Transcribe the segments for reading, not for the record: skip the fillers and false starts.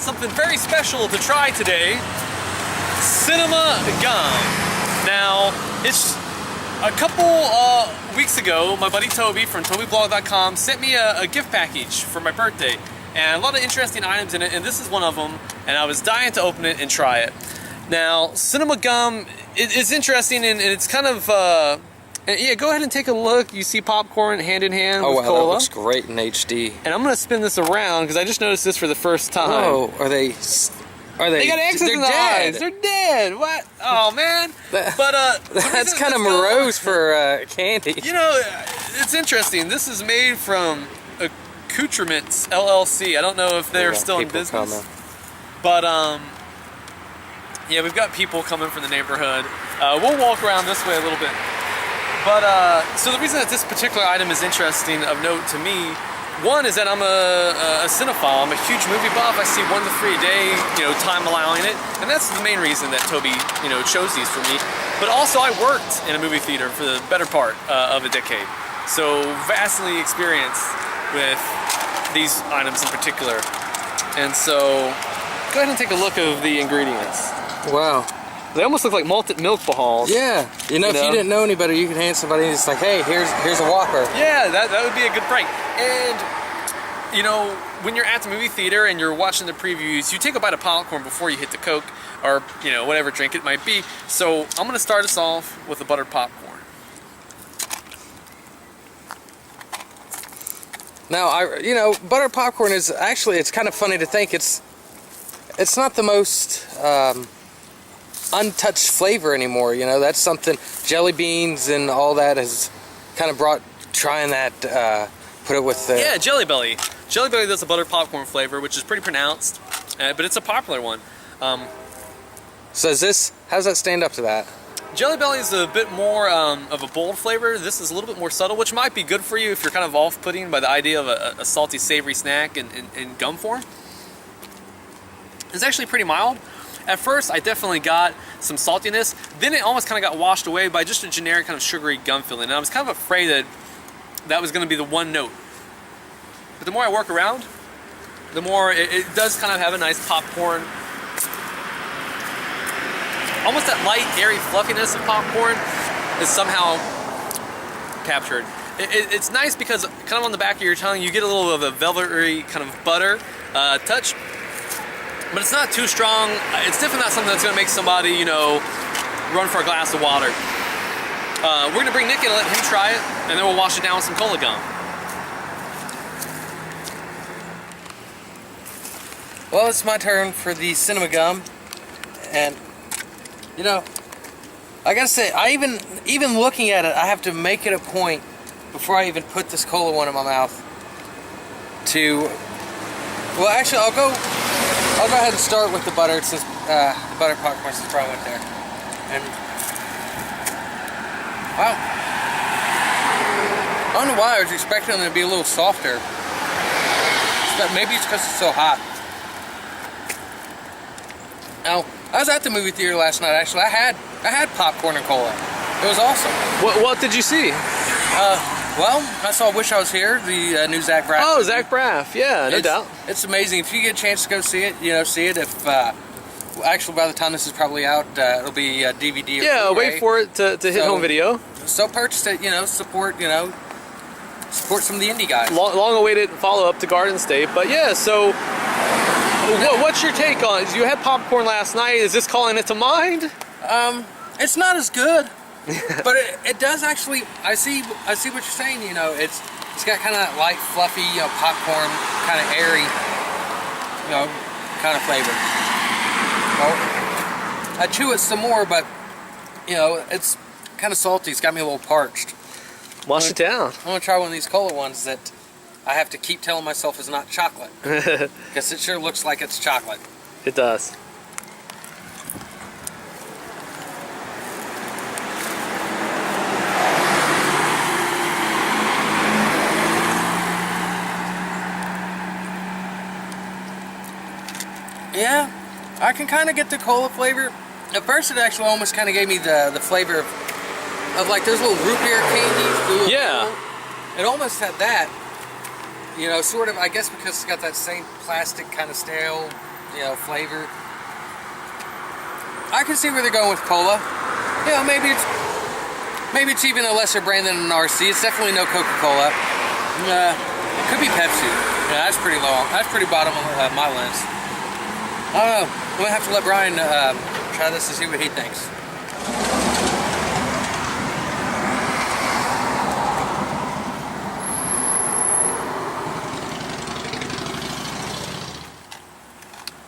something very special to try today. Cinema gum. Now, it's a couple weeks ago, my buddy Toby from tobyblog.com sent me a gift package for my birthday. And a lot of interesting items in it, and this is one of them. And I was dying to open it and try it. Now, cinema gum is interesting, and it's kind of... yeah, go ahead and take a look. You see popcorn hand in hand with cola. Oh, wow, that looks great in HD. And I'm going to spin this around because I just noticed this for the first time. Oh, are they? They got X's in the eyes. They're dead. What? Oh man. That's kind of morose for candy. You know, it's interesting. This is made from Accoutrements LLC. I don't know if they're still in business. Coming. But yeah, we've got people coming from the neighborhood. We'll walk around this way a little bit. But so the reason that this particular item is interesting of note to me, one is that I'm a cinephile. I'm a huge movie buff. I see 1 to 3 a day, you know, time allowing it, and that's the main reason that Toby, you know, chose these for me. But also, I worked in a movie theater for the better part of a decade, so vastly experienced with these items in particular. And so, go ahead and take a look of the ingredients. Wow. They almost look like malted milk balls. Yeah, you know, if you didn't know any better, you could hand somebody and it's like, hey, here's a Whopper. Yeah, that would be a good prank. And, you know, when you're at the movie theater and you're watching the previews, you take a bite of popcorn before you hit the Coke or, you know, whatever drink it might be. So I'm going to start us off with the buttered popcorn. Now, you know, buttered popcorn is actually, it's kind of funny to think it's not the most untouched flavor anymore. You know, that's something, jelly beans and all that has kind of brought, trying that, put it with the... Yeah, Jelly Belly. Jelly Belly does a buttered popcorn flavor, which is pretty pronounced, but it's a popular one. So is this, how does that stand up to that? Jelly Belly is a bit more of a bold flavor. This is a little bit more subtle, which might be good for you if you're kind of off-putting by the idea of a salty, savory snack in gum form. It's actually pretty mild. At first, I definitely got some saltiness. Then it almost kind of got washed away by just a generic kind of sugary gum feeling. And I was kind of afraid that that was going to be the one note. But the more I work around, the more it does kind of have a nice popcorn. Almost that light, airy fluffiness of popcorn is somehow captured. It's nice because kind of on the back of your tongue, you get a little of a velvety kind of butter touch. But it's not too strong. It's definitely not something that's going to make somebody, you know, run for a glass of water. We're going to bring Nick in and let him try it, and then we'll wash it down with some cola gum. Well, it's my turn for the cinema gum, and you know, I gotta say, even looking at it, I have to make it a point before I even put this cola one in my mouth to, well, actually, I'll go ahead and start with the butter since butter popcorn since I went there. And wow, I don't know why I was expecting them to be a little softer. Maybe it's because it's so hot. Now, I was at the movie theater last night. Actually, I had popcorn and cola. It was awesome. What did you see? Well, I saw Wish I Was Here, the new Zach Braff. Oh, Zach Braff, yeah, no doubt. It's amazing. If you get a chance to go see it, you know, see it. If actually, by the time this is probably out, it'll be DVD. Or yeah, wait for it to hit home video. So purchase it. You know, support some of the indie guys. Long-awaited follow-up to Garden State, but yeah. So, what's your take on it? You had popcorn last night. Is this calling it to mind? It's not as good. But it does actually. I see what you're saying. You know, it's got kind of that light, fluffy, you know, popcorn, kind of airy, you know, kind of flavor. Well, I chew it some more, but you know, it's kind of salty. It's got me a little parched. Wash it down. I'm gonna try one of these cola ones that I have to keep telling myself is not chocolate, because it sure looks like it's chocolate. It does. Yeah, I can kind of get the cola flavor. At first it actually almost kind of gave me the flavor of like those little root beer candies. Yeah. It almost had that. You know, sort of, I guess because it's got that same plastic kind of stale, flavor. I can see where they're going with cola. Maybe it's even a lesser brand than an RC. It's definitely no Coca-Cola. It could be Pepsi. Yeah, that's pretty low. That's pretty bottom of my list. I don't know. I'm gonna have to let Brian try this to see what he thinks.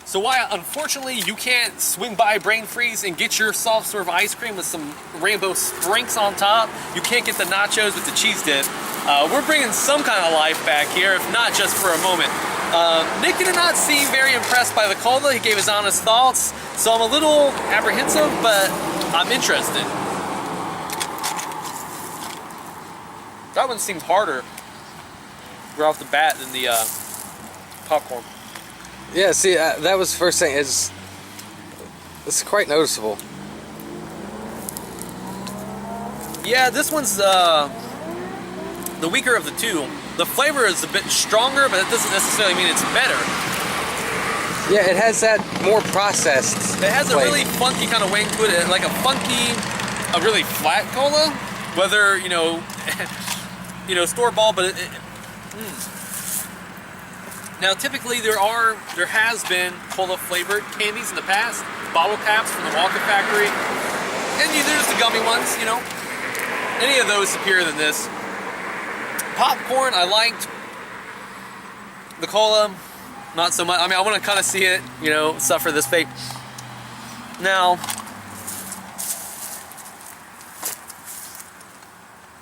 So why, unfortunately, you can't swing by Brain Freeze and get your soft serve ice cream with some rainbow sprinks on top, you can't get the nachos with the cheese dip. We're bringing some kind of life back here, if not just for a moment. Nick did not seem very impressed by the cola. He gave his honest thoughts, so I'm a little apprehensive, but I'm interested. That one seemed harder right off the bat than the popcorn. Yeah, see, that was the first thing. It's quite noticeable. Yeah, this one's the weaker of the two. The flavor is a bit stronger, but that doesn't necessarily mean it's better. Yeah, it has that more processed It has flavor. a really funky kind of wing to it, like a really flat cola. Whether, store-bought, but Now, typically there has been cola-flavored candies in the past, bottle caps from the Walker factory, and there's the gummy ones, Any of those superior than this. Popcorn, I liked. The cola, not so much. I mean, I want to kind of see it, suffer this fate. Now,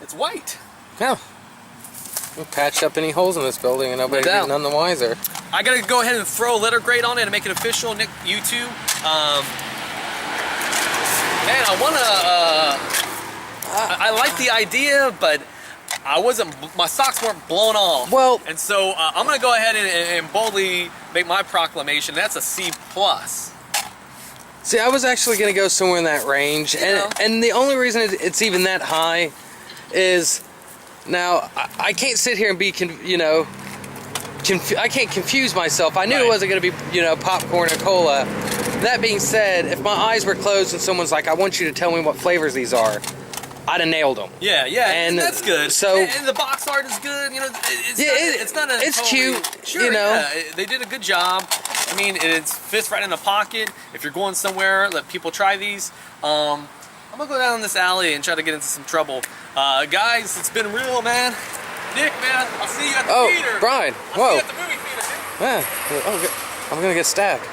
it's white. Yeah. We'll patch up any holes in this building and nobody's none the wiser. I gotta go ahead and throw a letter grade on it and make it official. Nick, you too. Man, I like the idea, but my socks weren't blown off. Well, and so I'm gonna go ahead and boldly make my proclamation. That's a C+. See, I was actually gonna go somewhere in that range, and the only reason it's even that high is now I can't sit here and be I can't confuse myself. I knew it wasn't going to be, popcorn or cola. That being said, if my eyes were closed and someone's like, I want you to tell me what flavors these are, I'd have nailed them. Yeah, and that's good. So, and the box art is good. It's cute. Sure, they did a good job. I mean, it fits right in the pocket. If you're going somewhere, let people try these. I'm gonna go down this alley and try to get into some trouble. Guys, it's been real, man. Nick, man, I'll see you at the theater. Brian, I'll see you at the movie theater, dude. Yeah. I'm gonna get stabbed.